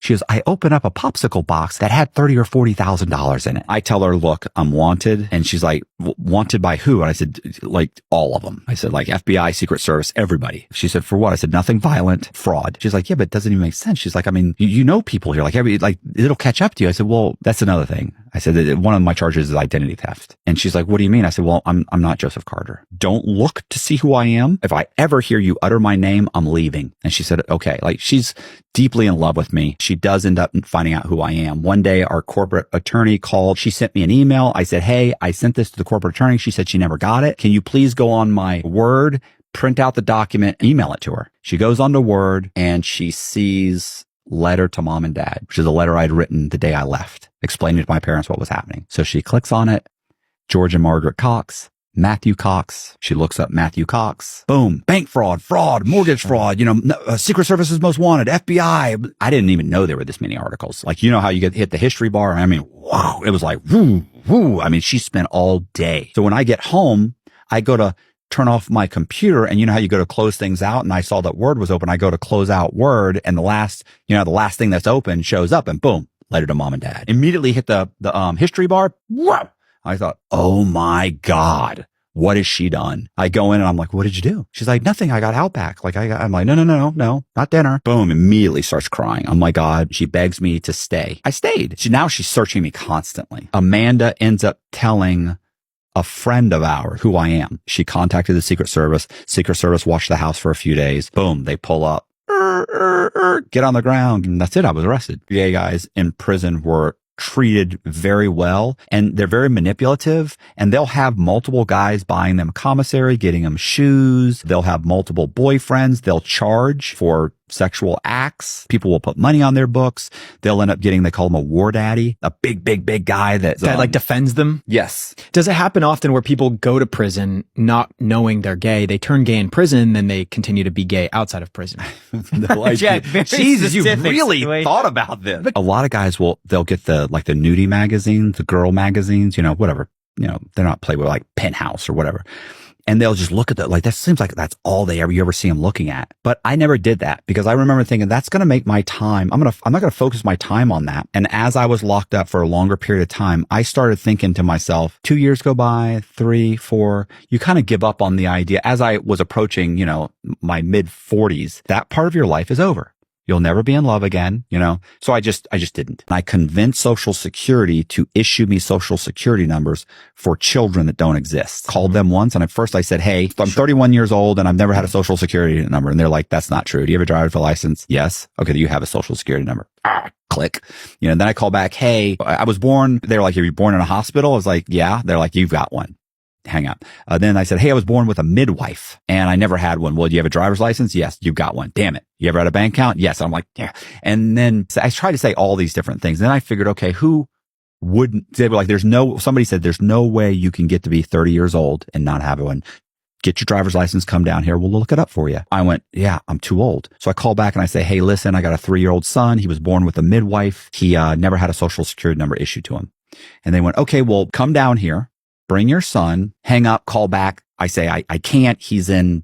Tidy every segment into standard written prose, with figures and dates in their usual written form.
She goes, I open up a popsicle box that had $30,000 or $40,000 in it. I tell her, look, I'm wanted. And she's like, wanted by who? And I said, like all of them. I said, like FBI, Secret Service, everybody. She said, for what? I said, nothing violent, fraud. She's like, yeah, but it doesn't even make sense. She's like, I mean, you know people here, like it'll catch up to you. I said, well, that's another thing. I said that one of my charges is identity theft. And she's like, what do you mean? I said, well, I'm not Joseph Carter. Don't look to see who I am. If I ever hear you utter my name, I'm leaving. And she said, okay, like she's deeply in love with me. She does end up finding out who I am. One day our corporate attorney called. She sent me an email. I said, hey, I sent this to the corporate attorney. She said she never got it. Can you please go on my Word, print out the document, email it to her? She goes onto Word and she sees letter to mom and dad, which is a letter I'd written the day I left, explaining to my parents what was happening. So she clicks on it. George and Margaret Cox, Matthew Cox. She looks up Matthew Cox. Boom. Bank fraud, mortgage fraud, Secret Service's most wanted, FBI. I didn't even know there were this many articles. Like, you know how you hit the history bar? I mean, wow. It was like, woo, woo. I mean, she spent all day. So when I get home, I go to turn off my computer, and you know how you go to close things out, and I saw that Word was open. I go to close out Word, and the last thing that's open shows up, and boom, letter to mom and dad. Immediately hit the history bar. Whoa! I thought, oh my God, what has she done? I go in and I'm like, what did you do? She's like, nothing. I got Outback. I'm like, no, not dinner. Boom, immediately starts crying. Oh my God. She begs me to stay. I stayed. Now she's searching me constantly. Amanda ends up telling a friend of ours who I am. She contacted the Secret Service. Secret Service watched the house for a few days. Boom, they pull up. Get on the ground. And that's it. I was arrested. VA guys in prison were treated very well, and they're very manipulative, and they'll have multiple guys buying them commissary, getting them shoes. They'll have multiple boyfriends. They'll charge for sexual acts. People will put money on their books. They'll end up getting, they call him a war daddy, a big guy that like defends them. Yes. Does it happen often where people go to prison not knowing they're gay? They turn gay in prison, then they continue to be gay outside of prison. Jesus, you really thought about this. But a lot of guys they'll get the nudie magazines, the girl magazines, whatever, they're not Playboy, like Penthouse or whatever. And they'll just look at that. Like, that seems like that's all you ever see them looking at. But I never did that, because I remember thinking that's going to make my time. I'm not going to focus my time on that. And as I was locked up for a longer period of time, I started thinking to myself, 2 years go by, 3, 4, you kind of give up on the idea. As I was approaching, my mid 40s, that part of your life is over. You'll never be in love again, So I just didn't. I convinced Social Security to issue me Social Security numbers for children that don't exist. Called them once, and at first I said, hey, I'm 31 years old and I've never had a Social Security number. And they're like, that's not true. Do you have a driver's license? Yes. Okay, do you have a Social Security number? Click. Then I call back, hey, I was born. They were like, are you born in a hospital? I was like, yeah. They're like, you've got one. Hang up. Then I said, hey, I was born with a midwife and I never had one. Well, do you have a driver's license? Yes. You've got one. Damn it. You ever had a bank account? Yes. I'm like, yeah. And then I tried to say all these different things. Then I figured, okay, who wouldn't? They were like, somebody said, there's no way you can get to be 30 years old and not have one. Get your driver's license, come down here. We'll look it up for you. I went, yeah, I'm too old. So I call back and I say, hey, listen, I got a 3-year-old son. He was born with a midwife. He never had a Social Security number issued to him. And they went, okay, well, come down here. Bring your son, hang up, call back. I say, I can't. He's in,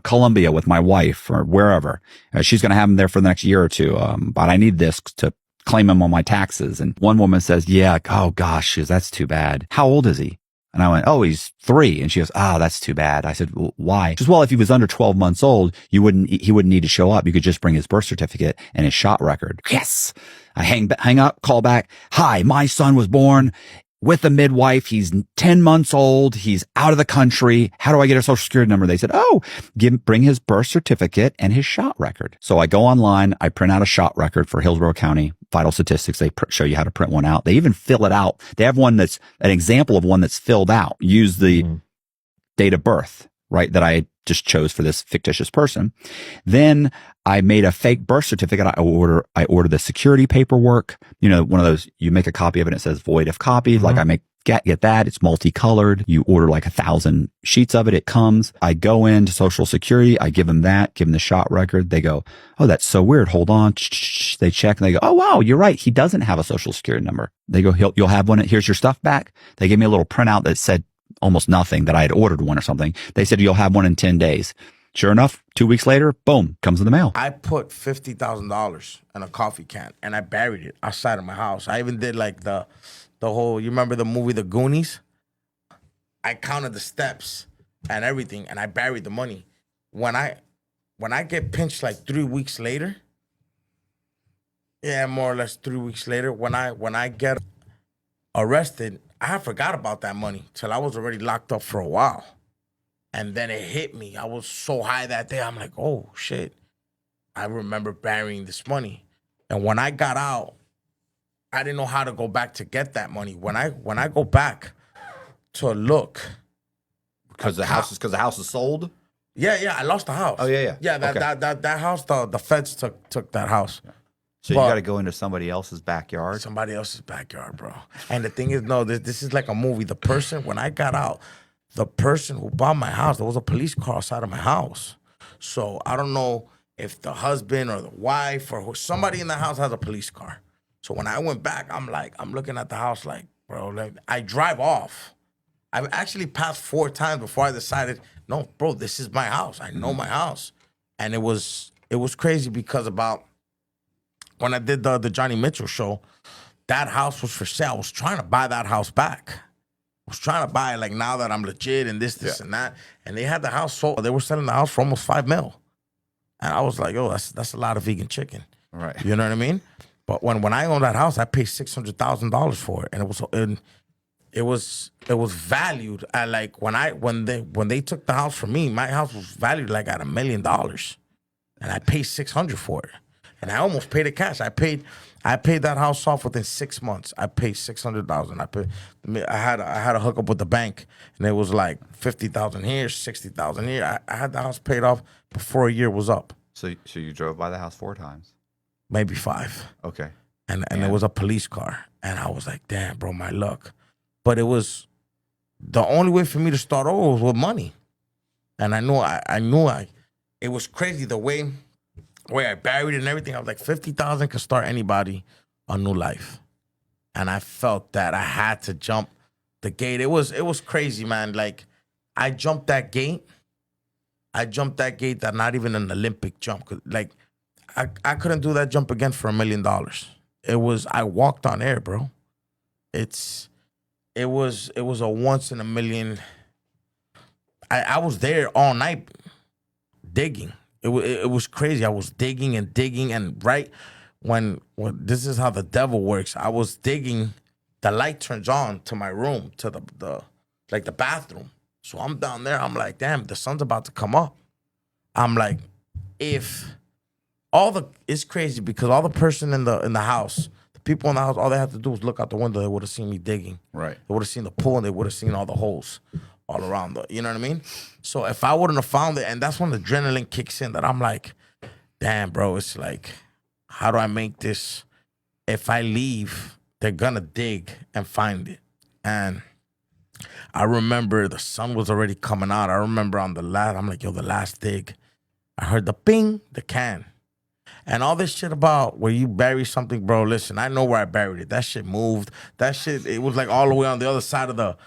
Colombia with my wife or wherever. She's going to have him there for the next year or two. But I need this to claim him on my taxes. And one woman says, yeah, oh gosh, that's too bad. How old is he? And I went, oh, he's 3. And she goes, that's too bad. I said, well, why? She goes, well, if he was under 12 months old, he wouldn't need to show up. You could just bring his birth certificate and his shot record. Yes. I hang up, call back. Hi, my son was born with a midwife. He's 10 months old. He's out of the country. How do I get a Social Security number? They said, bring his birth certificate and his shot record. So I go online. I print out a shot record for Hillsborough County Vital Statistics. They show you how to print one out. They even fill it out. They have one that's an example of one that's filled out. Use the date of birth, right, that I just chose for this fictitious person. Then I made a fake birth certificate. I ordered the security paperwork, one of those, you make a copy of it and it says void if copied. Like I get that. It's multicolored. You order like 1,000 sheets of it. It comes. I go into Social Security. I give them that, give them the shot record. They go, oh, that's so weird. Hold on. They check and they go, oh, wow, you're right. He doesn't have a Social Security number. They go, you'll have one. Here's your stuff back. They gave me a little printout that said almost nothing, that I had ordered one or something. They said, you'll have one in 10 days. Sure enough, 2 weeks later, boom, comes in the mail. I put $50,000 in a coffee can and I buried it outside of my house. I even did like the whole, you remember the movie The Goonies? I counted the steps and everything and I buried the money. When I get pinched like 3 weeks later, yeah, more or less 3 weeks later, when I get arrested, I forgot about that money till I was already locked up for a while. And then it hit me. I was so high that day. I'm like, oh, shit. I remember burying this money. And when I got out, I didn't know how to go back to get that money. When I go back to look. Because the house is sold? Yeah, I lost the house. Oh, yeah. Yeah, that house, the feds took that house. So you got to go into somebody else's backyard? Somebody else's backyard, bro. And the thing is, no, this is like a movie. The person, when I got out, the person who bought my house, there was a police car outside of my house. So I don't know if the husband or the wife or somebody in the house has a police car. So when I went back, I'm looking at the house like, bro, like I drive off. I've actually passed 4 times before I decided, no, bro, this is my house. I know my house. And it was crazy because about when I did the Johnny Mitchell show, that house was for sale. I was trying to buy that house back. I was trying to buy it like now that I'm legit and this and that. And they had the house sold. They were selling the house for almost $5 million. And I was like, yo, that's a lot of vegan chicken. Right. You know what I mean? But when I owned that house, I paid $600,000 for it. And it was valued at like when they took the house from me, my house was valued like at $1 million. And I paid $600,000 for it. And I almost paid it cash. I paid that house off within 6 months. I paid $600,000. I had a hookup with the bank, and it was like $50,000 here, $60,000 here. I had the house paid off before a year was up. So you drove by the house 4 times? Maybe 5. Okay. And it was a police car, and I was like, damn, bro, my luck. But it was the only way for me to start over was with money, and I knew it was crazy the way I buried it and everything. I was like, 50,000 can start anybody a new life. And I felt that I had to jump the gate. It was crazy, man. Like, I jumped that gate. That not even an Olympic jump. Like, I couldn't do that jump again for $1 million. I walked on air, bro. It was a once in a million. I was there all night digging. It was crazy. I was digging, and right when this is how the devil works. I was digging, the light turns on to my room, to the bathroom. So I'm down there. I'm like, damn, the sun's about to come up. I'm like, it's crazy because all the person in the house, the people in the house, all they had to do was look out the window. They would have seen me digging. Right. They would have seen the pool, and they would have seen all the holes all around you know what I mean? So if I wouldn't have found it, and that's when the adrenaline kicks in, that I'm like, damn, bro, it's like, how do I make this? If I leave, they're gonna dig and find it. And I remember the sun was already coming out. I remember I'm like, yo, the last dig. I heard the ping, the can. And all this shit about where you bury something, bro, listen, I know where I buried it. That shit moved. That shit, it was like all the way on the other side of the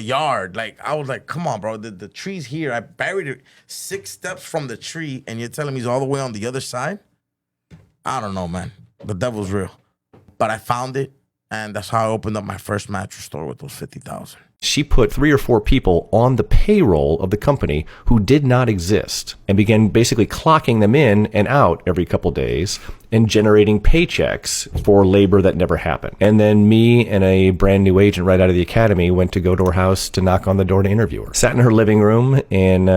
yard. Like, I was like, come on, bro, the tree's here. I buried it 6 steps from the tree, and you're telling me he's all the way on the other side? I don't know, man. The devil's real. But I found it, and that's how I opened up my first mattress store with those 50,000. She put 3 or 4 people on the payroll of the company who did not exist and began basically clocking them in and out every couple days and generating paychecks for labor that never happened. And then me and a brand new agent right out of the academy went to go to her house to knock on the door to interview her. Sat in her living room and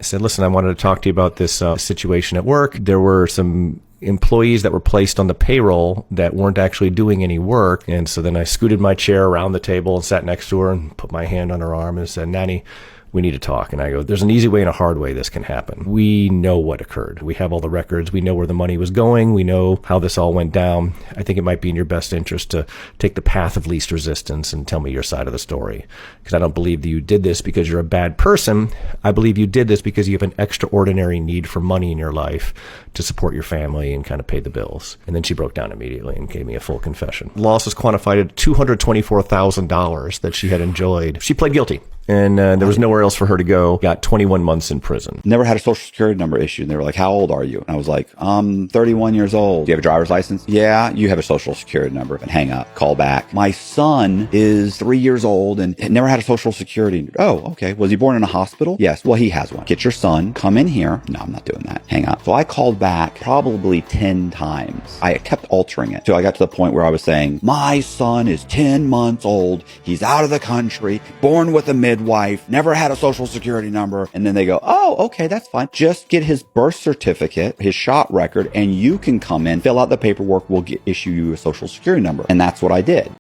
said, listen, I wanted to talk to you about this situation at work. There were some employees that were placed on the payroll that weren't actually doing any work. And so then I scooted my chair around the table and sat next to her and put my hand on her arm and said, Nanny, we need to talk. And I go, there's an easy way and a hard way this can happen. We know what occurred. We have all the records. We know where the money was going. We know how this all went down. I think it might be in your best interest to take the path of least resistance and tell me your side of the story. Because I don't believe that you did this because you're a bad person. I believe you did this because you have an extraordinary need for money in your life to support your family and kind of pay the bills. And then she broke down immediately and gave me a full confession. Loss was quantified at $224,000 that she had enjoyed. She pled guilty. And there was nowhere nowhere else for her to go. Got 21 months in prison. Never had a social security number issue. And they were like, how old are you? And I was like, I'm 31 years old. Do you have a driver's license? Yeah, you have a social security number. And hang up, call back. My son is 3 years old and never had a social security. Oh, okay. Was he born in a hospital? Yes. Well, he has one. Get your son, come in here. No, I'm not doing that. Hang up. So I called back probably 10 times. I kept altering it. So I got to the point where I was saying, my son is 10 months old. He's out of the country, born with a midwife, never had a social security number. And then they go, oh, okay, that's fine. Just get his birth certificate, his shot record, and you can come in, fill out the paperwork. We'll issue you a social security number. And that's what I did.